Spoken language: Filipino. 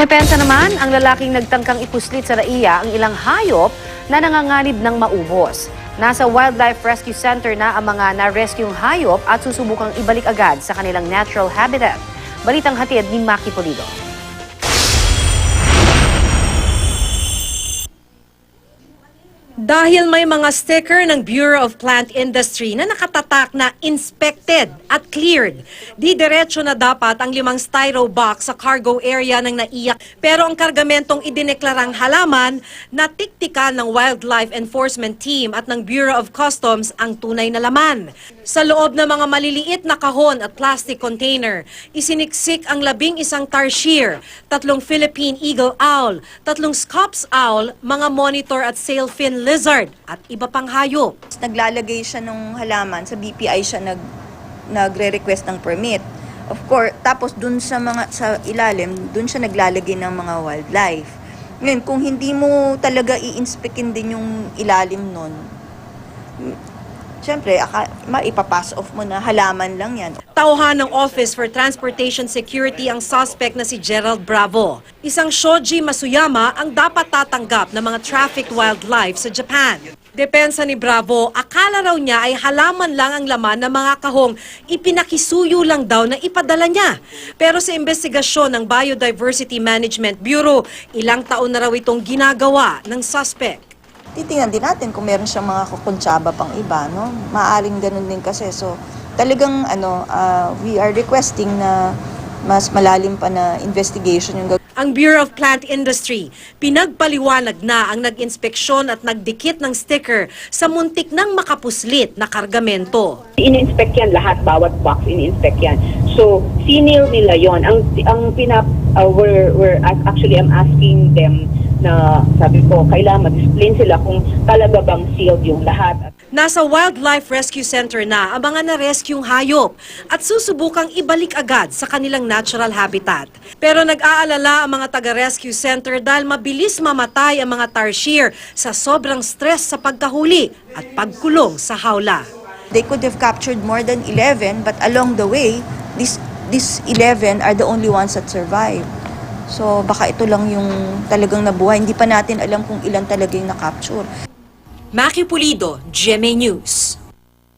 Dumepensa naman ang lalaking nagtangkang ipuslit sa raiya ang ilang hayop na nanganganib ng maubos. Nasa Wildlife Rescue Center na ang mga na-rescueng hayop at susubukang ibalik agad sa kanilang natural habitat. Balitang hatid ni Maki Pulido. Dahil may mga sticker ng Bureau of Plant Industry na nakatatak na inspected at cleared, didiretso na dapat ang 5 styro box sa cargo area ng naiyak. Pero ang kargamentong idineklarang halaman, natiktikan ng Wildlife Enforcement Team at ng Bureau of Customs ang tunay na laman. Sa loob ng mga maliliit na kahon at plastic container, isiniksik ang 11 tarsier, 3 Philippine Eagle Owl, 3 Scops Owl, mga monitor at sailfin lizard at iba pang hayop. Naglalagay siya ng halaman, sa BPI siya nagre-request ng permit. Of course, tapos dun sa ilalim, dun siya naglalagay ng mga wildlife. Ngayon, kung hindi mo talaga i-inspectin din yung ilalim nun, siyempre, maipapass off mo na halaman lang yan. Tauhan ng Office for Transportation Security ang suspect na si Gerald Bravo. Isang Shoji Masuyama ang dapat tatanggap ng mga trafficked wildlife sa Japan. Depensa ni Bravo, akala raw niya ay halaman lang ang laman ng mga kahong ipinakisuyo lang daw na ipadala niya. Pero sa investigasyon ng Biodiversity Management Bureau, ilang taon na raw itong ginagawa ng suspect. Titingnan din natin kung meron siyang mga kukuntsaba pang iba, no? Maaring ganun din kasi. So, talagang we are requesting na mas malalim pa na investigation yung gagawin. Ang Bureau of Plant Industry, pinagpaliwanag na ang nag-inspeksyon at nagdikit ng sticker sa muntik ng makapuslit na kargamento. Ini-inspect yan lahat, bawat box ini-inspect yan. So, sinil nila yon. Actually, I'm asking them na sabi ko, kailangan mag-explain sila kung talaga bang sealed yung lahat. Nasa Wildlife Rescue Center na ang mga na-rescueng hayop at susubukang ibalik agad sa kanilang natural habitat. Pero nag-aalala ang mga taga-rescue center dahil mabilis mamatay ang mga tarsier sa sobrang stress sa pagkahuli at pagkulong sa hawla. They could have captured more than 11, but along the way, these 11 are the only ones that survived. So baka ito lang yung talagang nabuhay. Hindi pa natin alam kung ilan talaga yung na-capture. Maki Pulido, GMA News.